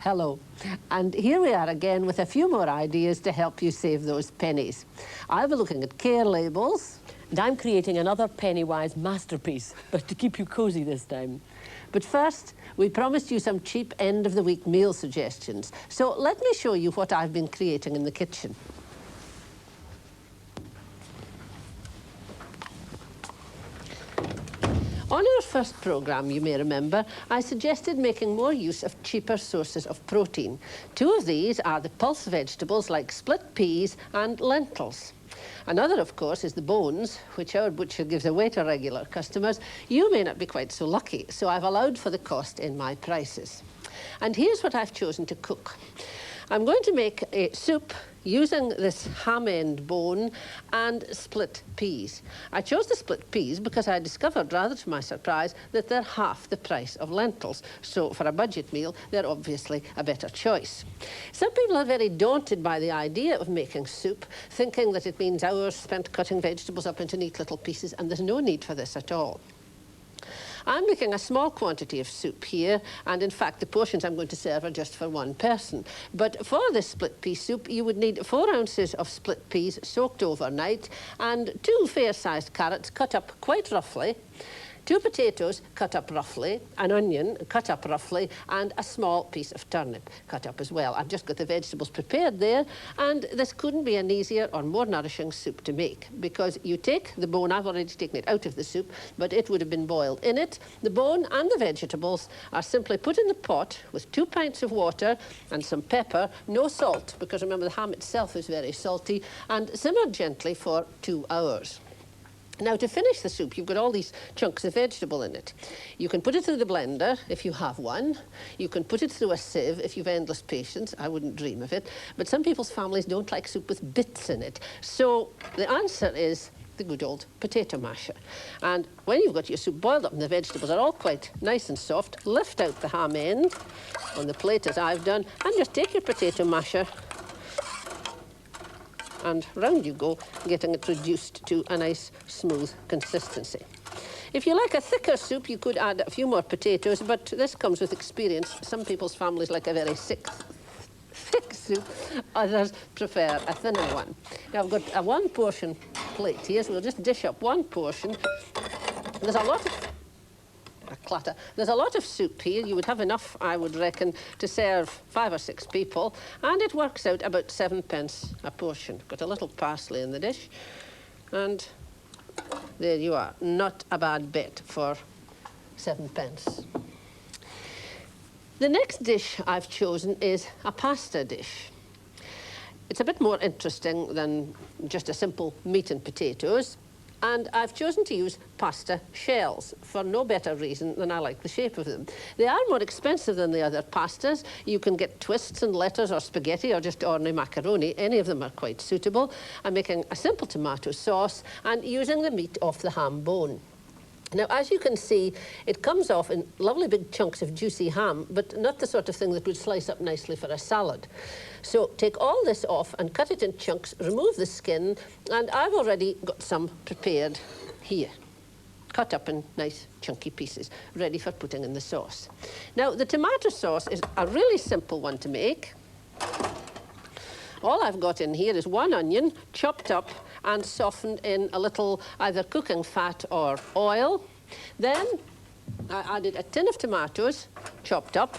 Hello, and here we are again with a few more ideas to help you save those pennies. I'll be looking at care labels. And I'm creating another Pennywise masterpiece, but to keep you cosy this time. But first, we promised you some cheap end-of-the-week meal suggestions. So let me show you what I've been creating in the kitchen. On our first programme, you may remember, I suggested making more use of cheaper sources of protein. Two of these are the pulse vegetables like split peas and lentils. Another, of course, is the bones, which our butcher gives away to regular customers. You may not be quite so lucky, so I've allowed for the cost in my prices. And here's what I've chosen to cook. I'm going to make a soup using this ham end bone and split peas. I chose the split peas because I discovered, rather to my surprise, that they're half the price of lentils. So for a budget meal, they're obviously a better choice. Some people are very daunted by the idea of making soup, thinking that it means hours spent cutting vegetables up into neat little pieces, and there's no need for this at all. I'm making a small quantity of soup here, and in fact the portions I'm going to serve are just for one person. But for this split pea soup you would need 4 ounces of split peas soaked overnight and 2 fair-sized carrots cut up quite roughly, 2 potatoes cut up roughly, an onion cut up roughly, and a small piece of turnip cut up as well. I've just got the vegetables prepared there, and this couldn't be an easier or more nourishing soup to make, because you take the bone, I've already taken it out of the soup, but it would have been boiled in it. The bone and the vegetables are simply put in the pot with 2 pints of water and some pepper, no salt, because remember the ham itself is very salty, and simmered gently for 2 hours. Now, to finish the soup, you've got all these chunks of vegetable in it. You can put it through the blender, if you have one. You can put it through a sieve, if you've endless patience. I wouldn't dream of it. But some people's families don't like soup with bits in it. So the answer is the good old potato masher. And when you've got your soup boiled up and the vegetables are all quite nice and soft, lift out the ham end on the plate, as I've done, and just take your potato masher and round you go, getting it reduced to a nice, smooth consistency. If you like a thicker soup, you could add a few more potatoes, but this comes with experience. Some people's families like a very thick soup. Others prefer a thinner one. Now, I've got a 1-portion plate here, so we'll just dish up 1 portion. There's a lot of clutter. There's a lot of soup here. You would have enough, I would reckon, to serve 5 or 6 people, and it works out about 7 pence a portion. Got a little parsley in the dish, and there you are. Not a bad bet for 7 pence. The next dish I've chosen is a pasta dish. It's a bit more interesting than just a simple meat and potatoes. And I've chosen to use pasta shells for no better reason than I like the shape of them. They are more expensive than the other pastas. You can get twists and letters or spaghetti or just ordinary macaroni. Any of them are quite suitable. I'm making a simple tomato sauce and using the meat off the ham bone. Now, as you can see, it comes off in lovely big chunks of juicy ham, but not the sort of thing that would slice up nicely for a salad. So take all this off and cut it in chunks, remove the skin, and I've already got some prepared here, cut up in nice chunky pieces, ready for putting in the sauce. Now, the tomato sauce is a really simple one to make. All I've got in here is 1 onion, chopped up and softened in a little either cooking fat or oil. Then I added a tin of tomatoes, chopped up,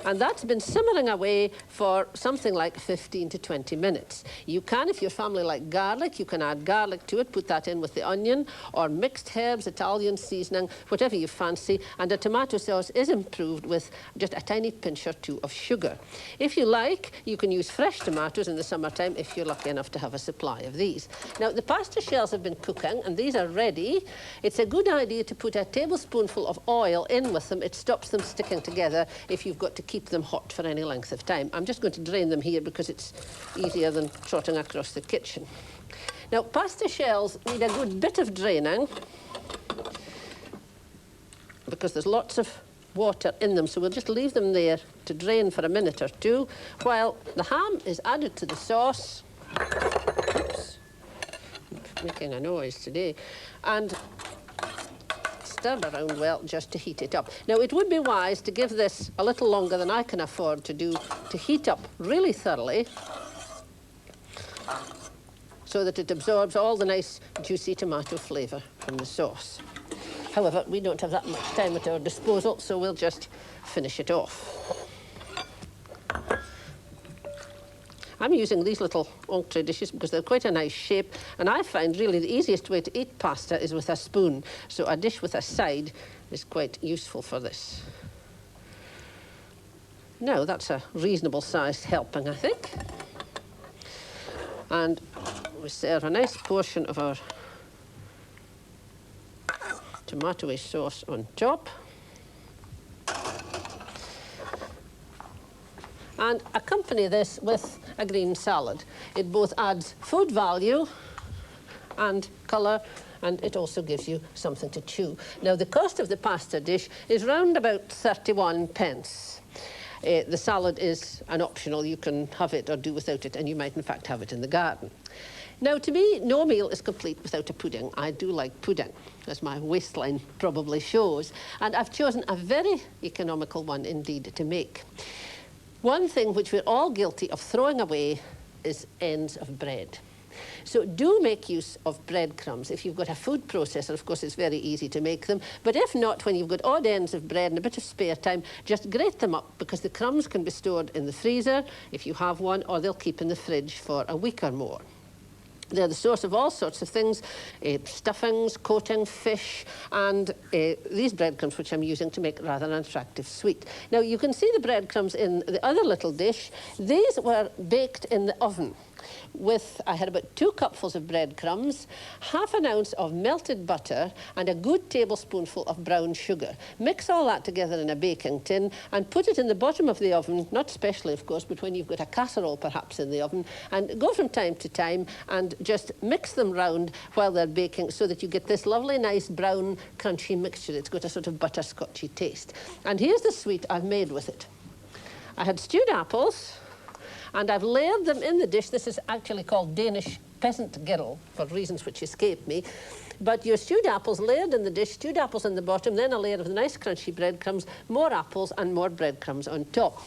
and that's been simmering away for something like 15 to 20 minutes. You can, if your family like garlic, you can add garlic to it, put that in with the onion, or mixed herbs, Italian seasoning, whatever you fancy, and a tomato sauce is improved with just a tiny pinch or 2 of sugar. If you like, you can use fresh tomatoes in the summertime if you're lucky enough to have a supply of these. Now, the pasta shells have been cooking, and these are ready. It's a good idea to put a tablespoonful of oil in with them. It stops them sticking together if you've got to keep them hot for any length of time. I'm just going to drain them here because it's easier than trotting across the kitchen. Now, pasta shells need a good bit of draining because there's lots of water in them, so we'll just leave them there to drain for a minute or 2 while the ham is added to the sauce. Oops, I'm making a noise today. And stirred around well just to heat it up. Now, it would be wise to give this a little longer than I can afford to do, to heat up really thoroughly, so that it absorbs all the nice juicy tomato flavour from the sauce. However, we don't have that much time at our disposal, so we'll just finish it off. I'm using these little entree dishes because they're quite a nice shape, and I find really the easiest way to eat pasta is with a spoon. So a dish with a side is quite useful for this. Now, that's a reasonable sized helping, I think. And we serve a nice portion of our tomatoey sauce on top. And accompany this with a green salad. It both adds food value and colour, and it also gives you something to chew. Now, the cost of the pasta dish is round about 31 pence. The salad is an optional. You can have it or do without it, and you might in fact have it in the garden. Now, to me, no meal is complete without a pudding. I do like pudding, as my waistline probably shows, and I've chosen a very economical one indeed to make. One thing which we're all guilty of throwing away is ends of bread. So do make use of breadcrumbs. If you've got a food processor, of course, it's very easy to make them. But if not, when you've got odd ends of bread and a bit of spare time, just grate them up, because the crumbs can be stored in the freezer if you have one, or they'll keep in the fridge for a week or more. They're the source of all sorts of things, stuffings, coating, fish, and these breadcrumbs, which I'm using to make rather an attractive sweet. Now, you can see the breadcrumbs in the other little dish. These were baked in the oven with, I had about 2 cupfuls of breadcrumbs, half an ounce of melted butter, and a good tablespoonful of brown sugar. Mix all that together in a baking tin and put it in the bottom of the oven, not specially, of course, but when you've got a casserole perhaps in the oven, and go from time to time and just mix them round while they're baking, so that you get this lovely, nice, brown, crunchy mixture. It's got a sort of butterscotchy taste. And here's the sweet I've made with it. I had stewed apples, and I've layered them in the dish. This is actually called Danish peasant girl, for reasons which escape me. But your stewed apples layered in the dish, stewed apples in the bottom, then a layer of the nice crunchy breadcrumbs, more apples and more breadcrumbs on top.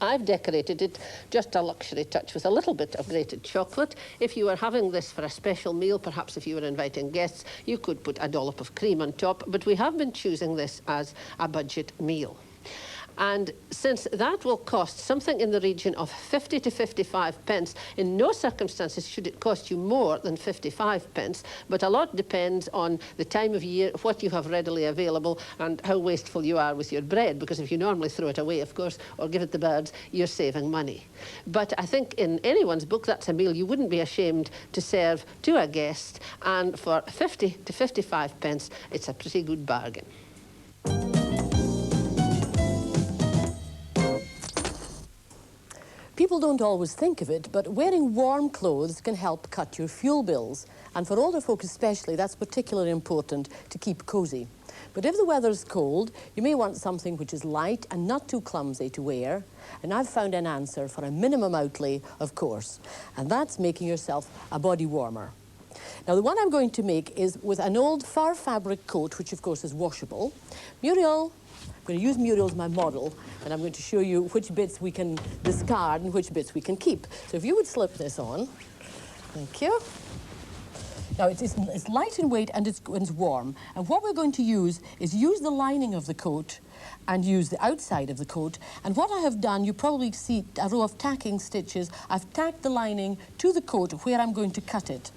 I've decorated it, just a luxury touch, with a little bit of grated chocolate. If you were having this for a special meal, perhaps if you were inviting guests, you could put a dollop of cream on top, but we have been choosing this as a budget meal. And since that will cost something in the region of 50 to 55 pence, in no circumstances should it cost you more than 55 pence, but a lot depends on the time of year, what you have readily available, and how wasteful you are with your bread, because if you normally throw it away, of course, or give it the birds, you're saving money. But I think in anyone's book, that's a meal you wouldn't be ashamed to serve to a guest, and for 50 to 55 pence, it's a pretty good bargain. People don't always think of it, but wearing warm clothes can help cut your fuel bills. And for older folk especially, that's particularly important to keep cosy. But if the weather's cold, you may want something which is light and not too clumsy to wear. And I've found an answer for a minimum outlay, of course. And that's making yourself a body warmer. Now, the one I'm going to make is with an old fur fabric coat, which of course is washable. Muriel, I'm going to use Muriel as my model, and I'm going to show you which bits we can discard and which bits we can keep. So if you would slip this on. Thank you. Now, it's light in weight and it's warm. And what we're going to use is use the lining of the coat and use the outside of the coat. And what I have done, you probably see a row of tacking stitches. I've tacked the lining to the coat where I'm going to cut it.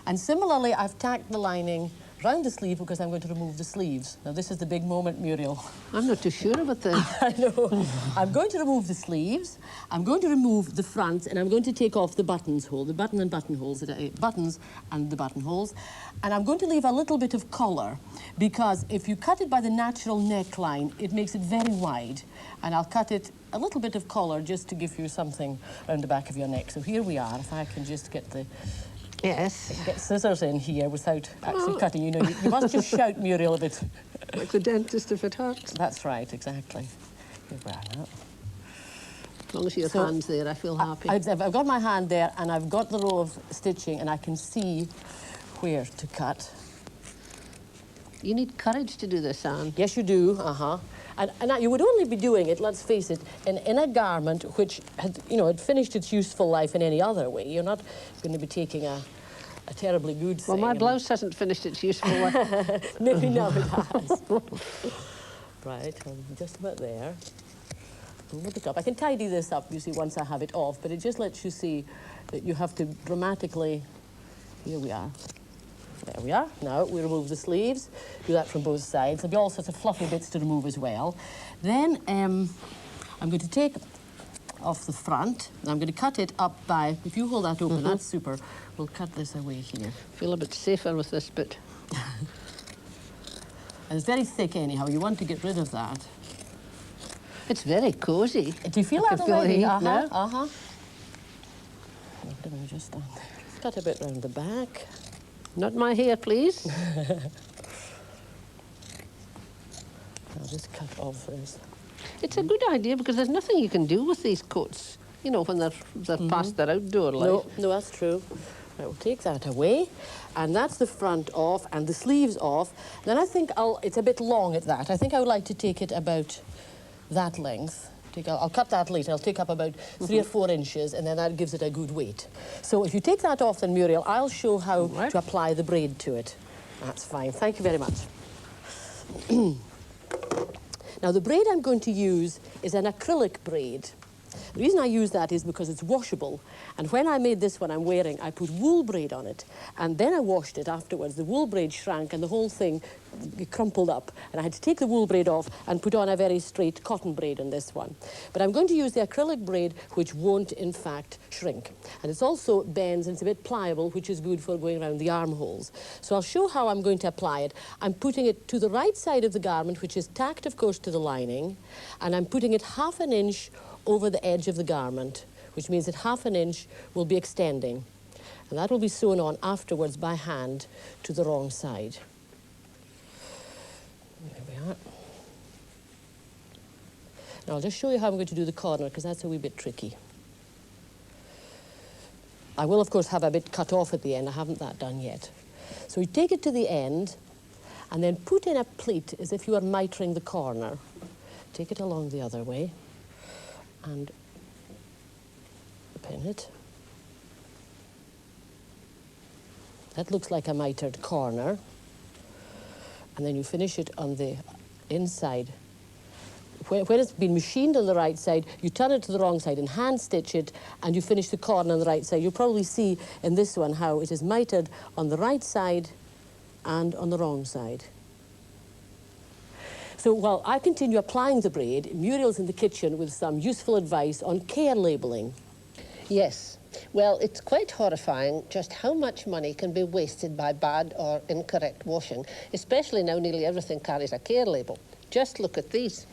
And similarly, I've tacked the lining round the sleeve because I'm going to remove the sleeves. Now, this is the big moment, Muriel. I'm not too sure about this. I know. I'm going to remove the sleeves, I'm going to remove the fronts, and I'm going to take off the buttons hole, the button and buttonholes, buttons and the buttonholes. And I'm going to leave a little bit of collar, because if you cut it by the natural neckline, it makes it very wide. And I'll cut it a little bit of collar just to give you something around the back of your neck. So here we are. If I can just get the... Yes. Get scissors in here without actually cutting. You know, you must just shout, Muriel, a bit. Like the dentist if it hurts. That's right, exactly. Here we are now. As long as your hand's there, I feel happy. I've got my hand there, and I've got the row of stitching, and I can see where to cut. You need courage to do this, Anne. Yes, you do. And you would only be doing it, let's face it, in a garment which had, had finished its useful life in any other way. You're not going to be taking a terribly good thing. Well, my blouse hasn't finished its useful life. Maybe now it has. Right, I'm just about there. Over the top. I can tidy this up, you see, once I have it off, but it just lets you see that you have to dramatically... Here we are. There we are. Now we remove the sleeves. Do that from both sides. There'll be all sorts of fluffy bits to remove as well. Then I'm going to take off the front. I'm going to cut it up by... If you hold that open, that's super. We'll cut this away here. I feel a bit safer with this bit. And it's very thick anyhow. You want to get rid of that. It's very cosy. Do you feel that already? Now. Just cut a bit round the back. Not my hair, please. I'll just cut off this. It's a good idea because there's nothing you can do with these coats, when they're past their outdoor life. No, that's true. Right, we'll take that away. And that's the front off and the sleeves off. Then I think it's a bit long at that. I think I would like to take it about that length. I'll cut that later. I'll take up about 3 or 4 inches, and then that gives it a good weight. So if you take that off then, Muriel, I'll show how to apply the braid to it. That's fine. Thank you very much. Now, the braid I'm going to use is an acrylic braid. The reason I use that is because it's washable. And when I made this one I'm wearing, I put wool braid on it. And then I washed it afterwards. The wool braid shrank and the whole thing crumpled up. And I had to take the wool braid off and put on a very straight cotton braid on this one. But I'm going to use the acrylic braid, which won't, in fact, shrink. And it's also bends and it's a bit pliable, which is good for going around the armholes. So I'll show how I'm going to apply it. I'm putting it to the right side of the garment, which is tacked, of course, to the lining. And I'm putting it 1/2 inch over the edge of the garment, which means that 1/2 inch will be extending. And that will be sewn on afterwards by hand to the wrong side. There we are. Now I'll just show you how I'm going to do the corner, because that's a wee bit tricky. I will, of course, have a bit cut off at the end. I haven't that done yet. So you take it to the end and then put in a pleat as if you were mitring the corner. Take it along the other way and pin it. That looks like a mitered corner. And then you finish it on the inside. When it's been machined on the right side, you turn it to the wrong side and hand stitch it, and you finish the corner on the right side. You'll probably see in this one how it is mitered on the right side and on the wrong side. So while I continue applying the braid, Muriel's in the kitchen with some useful advice on care labelling. Yes. Well, it's quite horrifying just how much money can be wasted by bad or incorrect washing, especially now nearly everything carries a care label. Just look at these.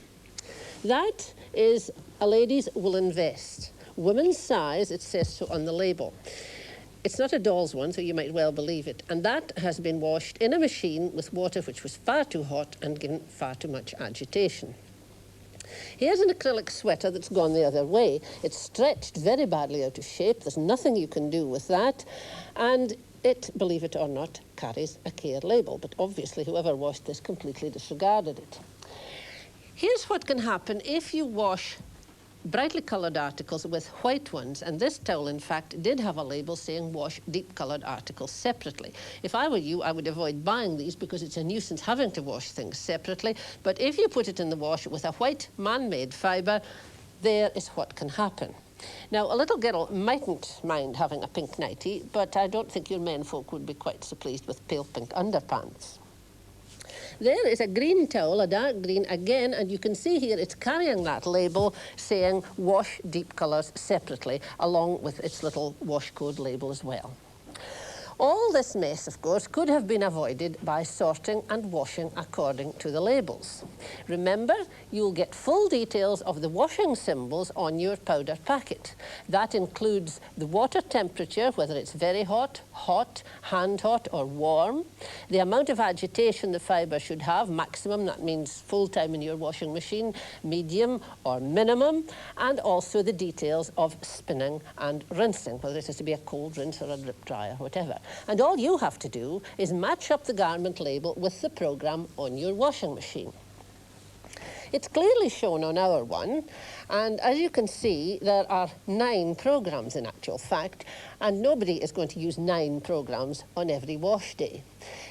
That is a lady's woolen vest. Women's size, it says so on the label. It's not a doll's one, so you might well believe it. And that has been washed in a machine with water which was far too hot and given far too much agitation. Here's an acrylic sweater that's gone the other way. It's stretched very badly out of shape. There's nothing you can do with that. And it, believe it or not, carries a care label. But obviously, whoever washed this completely disregarded it. Here's what can happen if you wash brightly coloured articles with white ones, and this towel, in fact, did have a label saying wash deep coloured articles separately. If I were you, I would avoid buying these because it's a nuisance having to wash things separately, but if you put it in the wash with a white man-made fibre, there is what can happen. Now, a little girl mightn't mind having a pink nightie, but I don't think your menfolk would be quite so pleased with pale pink underpants. There is a green towel, a dark green again, and you can see here it's carrying that label saying wash deep colours separately, along with its little wash code label as well. All this mess, of course, could have been avoided by sorting and washing according to the labels. Remember, you'll get full details of the washing symbols on your powder packet. That includes the water temperature, whether it's very hot, hot, hand hot or warm, the amount of agitation the fibre should have, maximum, that means full time in your washing machine, medium or minimum, and also the details of spinning and rinsing, whether it has to be a cold rinse or a drip dry or whatever. And all you have to do is match up the garment label with the programme on your washing machine. It's clearly shown on our one, and as you can see, there are 9 programmes in actual fact, and nobody is going to use 9 programmes on every wash day.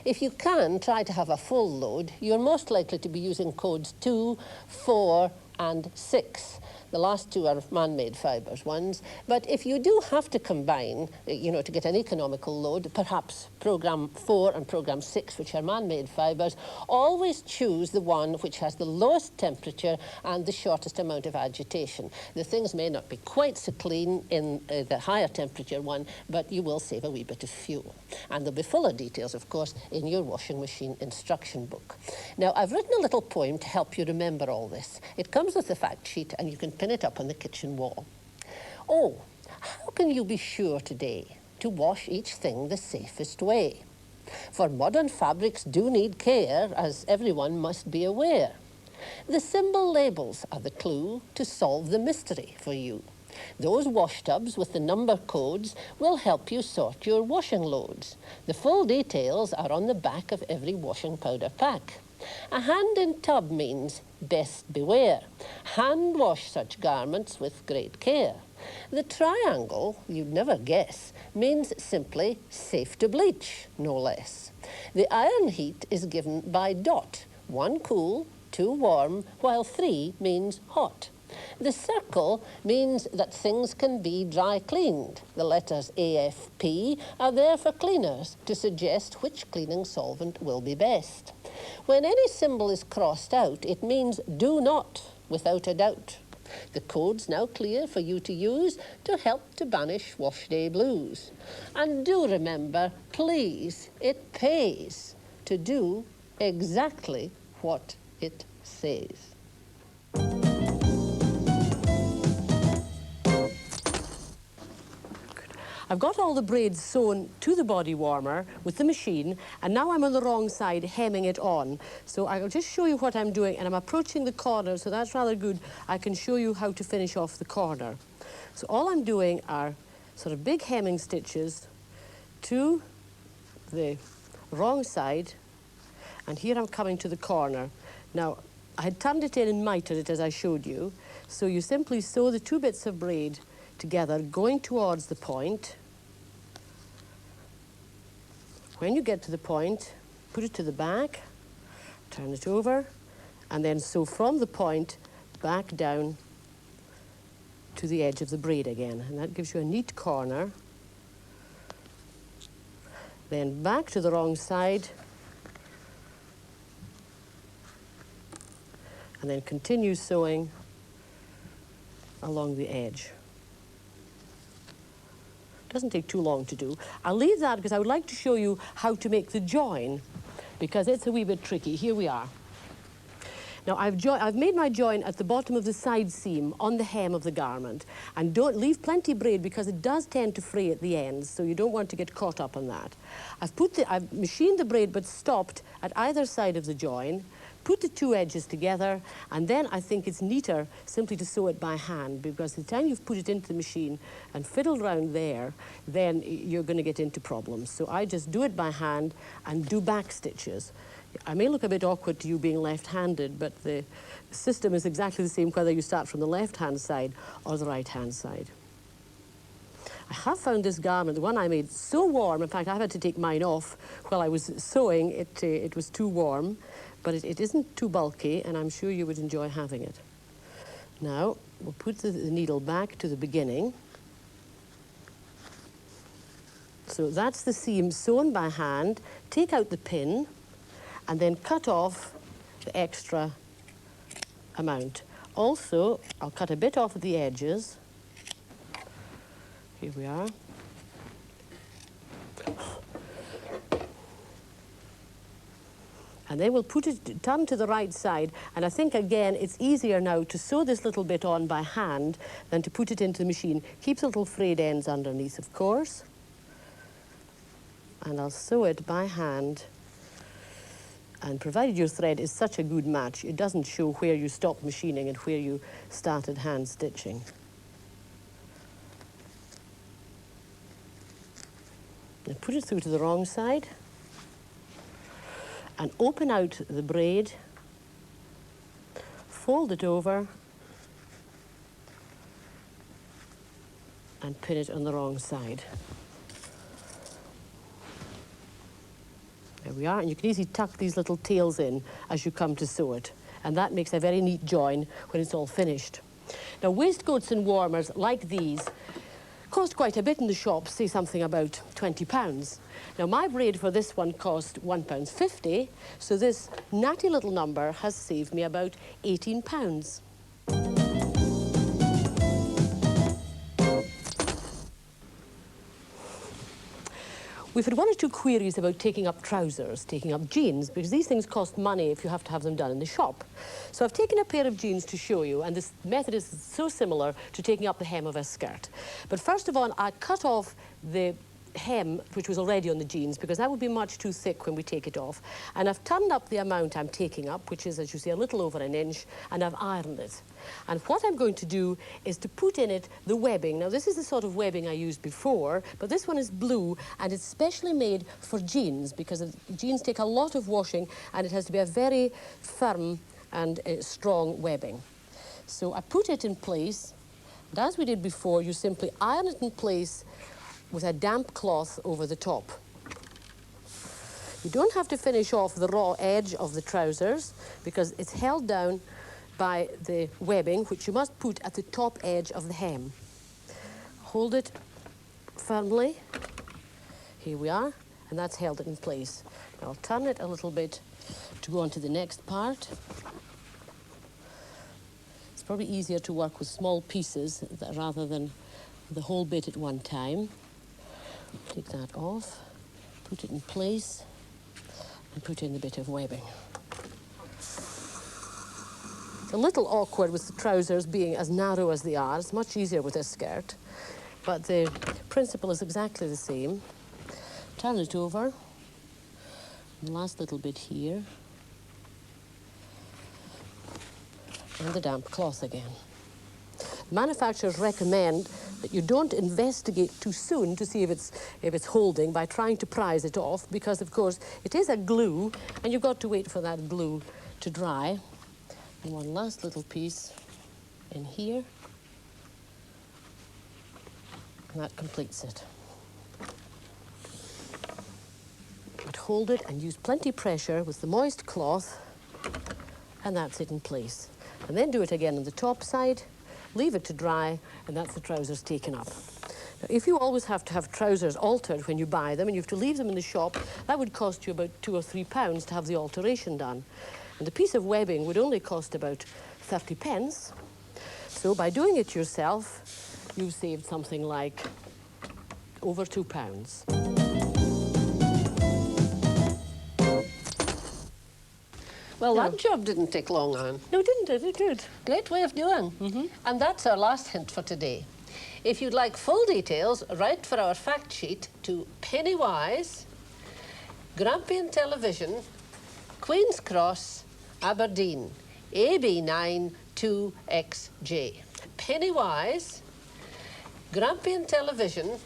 If you can try to have a full load, you're most likely to be using codes 2, 4 and 6. The last 2 are man-made fibres ones, but if you do have to combine, you know, to get an economical load, perhaps programme 4 and programme 6, which are man-made fibres, always choose the one which has the lowest temperature and the shortest amount of agitation. The things may not be quite so clean in the higher temperature one, but you will save a wee bit of fuel. And there'll be fuller details, of course, in your washing machine instruction book. Now, I've written a little poem to help you remember all this. It comes with the fact sheet, and you can pin it up on the kitchen wall. Oh, how can you be sure today to wash each thing the safest way? For modern fabrics do need care, as everyone must be aware. The symbol labels are the clue to solve the mystery for you. Those wash tubs with the number codes will help you sort your washing loads. The full details are on the back of every washing powder pack. A hand in tub means best beware. Hand wash such garments with great care. The triangle, you'd never guess, means simply safe to bleach, no less. The iron heat is given by dot. 1 cool, 2 warm, while 3 means hot. The circle means that things can be dry cleaned. The letters AFP are there for cleaners to suggest which cleaning solvent will be best. When any symbol is crossed out, it means do not, without a doubt. The code's now clear for you to use to help to banish wash day blues. And do remember, please, it pays to do exactly what it says. I've got all the braids sewn to the body warmer with the machine, and now I'm on the wrong side hemming it on. So I'll just show you what I'm doing, and I'm approaching the corner, so that's rather good. I can show you how to finish off the corner. So all I'm doing are sort of big hemming stitches to the wrong side, and here I'm coming to the corner. Now, I had turned it in and mitered it as I showed you, so you simply sew the 2 bits of braid together, going towards the point. When you get to the point, put it to the back, turn it over, and then sew from the point back down to the edge of the braid again. And that gives you a neat corner. Then back to the wrong side, and then continue sewing along the edge. Doesn't take too long to do. I'll leave that because I would like to show you how to make the join, because it's a wee bit tricky. Here we are. Now, I've made my join at the bottom of the side seam on the hem of the garment. And don't leave plenty braid, because it does tend to fray at the ends, so you don't want to get caught up on that. I've machined the braid but stopped at either side of the join, put the 2 edges together, and then I think it's neater simply to sew it by hand, because the time you've put it into the machine and fiddled around there, then you're going to get into problems. So I just do it by hand and do back stitches. I may look a bit awkward to you being left-handed, but the system is exactly the same whether you start from the left-hand side or the right-hand side. I have found this garment, the one I made, so warm. In fact, I've had to take mine off while I was sewing. It was too warm, but it isn't too bulky, and I'm sure you would enjoy having it. Now, we'll put the needle back to the beginning. So that's the seam sewn by hand. Take out the pin, and then cut off the extra amount. Also, I'll cut a bit off at the edges. Here we are. And then we'll turn to the right side, and I think, again, it's easier now to sew this little bit on by hand than to put it into the machine. Keep the little frayed ends underneath, of course. and I'll sew it by hand. And provided your thread is such a good match, it doesn't show where you stopped machining and where you started hand stitching. Now put it through to the wrong side and open out the braid, fold it over and pin it on the wrong side. There we are, and you can easily tuck these little tails in as you come to sew it, and that makes a very neat join when it's all finished. Now, waistcoats and warmers like these cost quite a bit in the shop, say something about £20. Now, my braid for this one cost £1.50, so this natty little number has saved me about £18. We've had one or two queries about taking up trousers, taking up jeans, because these things cost money if you have to have them done in the shop. So I've taken a pair of jeans to show you, and this method is so similar to taking up the hem of a skirt. But first of all, I cut off the hem, which was already on the jeans, because that would be much too thick when we take it off. And I've turned up the amount I'm taking up, which is, as you see, a little over an inch, and I've ironed it. And what I'm going to do is to put in it the webbing. Now, this is the sort of webbing I used before, but this one is blue, and it's specially made for jeans, because jeans take a lot of washing, and it has to be a very firm and strong webbing. So I put it in place, and as we did before, you simply iron it in place with a damp cloth over the top. You don't have to finish off the raw edge of the trousers because it's held down by the webbing, which you must put at the top edge of the hem. Hold it firmly. Here we are, and that's held it in place. Now I'll turn it a little bit to go on to the next part. It's probably easier to work with small pieces rather than the whole bit at one time. Take that off, put it in place, and put in a bit of webbing. It's a little awkward with the trousers being as narrow as they are. It's much easier with a skirt, but the principle is exactly the same. Turn it over, and the last little bit here, and the damp cloth again. Manufacturers recommend that you don't investigate too soon to see if it's holding by trying to prise it off, because of course it is a glue and you've got to wait for that glue to dry. And one last little piece in here, and that completes it. But hold it and use plenty pressure with the moist cloth, and that's it in place. And then do it again on the top side. Leave it to dry, and that's the trousers taken up. Now, if you always have to have trousers altered when you buy them, and you have to leave them in the shop, that would cost you about £2 or £3 to have the alteration done. And a piece of webbing would only cost about 30p. So by doing it yourself, you've saved something like over £2. Well, that job didn't take long, Anne. No, didn't it? It did. Great way of doing. And that's our last hint for today. If you'd like full details, write for our fact sheet to Pennywise, Grampian Television, Queen's Cross, Aberdeen, AB9 2XJ. Pennywise, Grampian Television,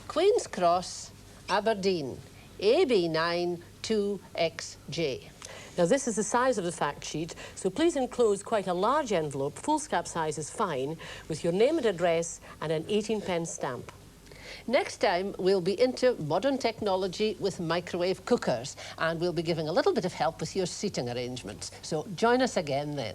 Queen's Cross, Aberdeen, AB9 2XJ. Now, this is the size of the fact sheet, so please enclose quite a large envelope, foolscap size is fine, with your name and address and an 18p stamp. Next time, we'll be into modern technology with microwave cookers, and we'll be giving a little bit of help with your seating arrangements. So join us again then.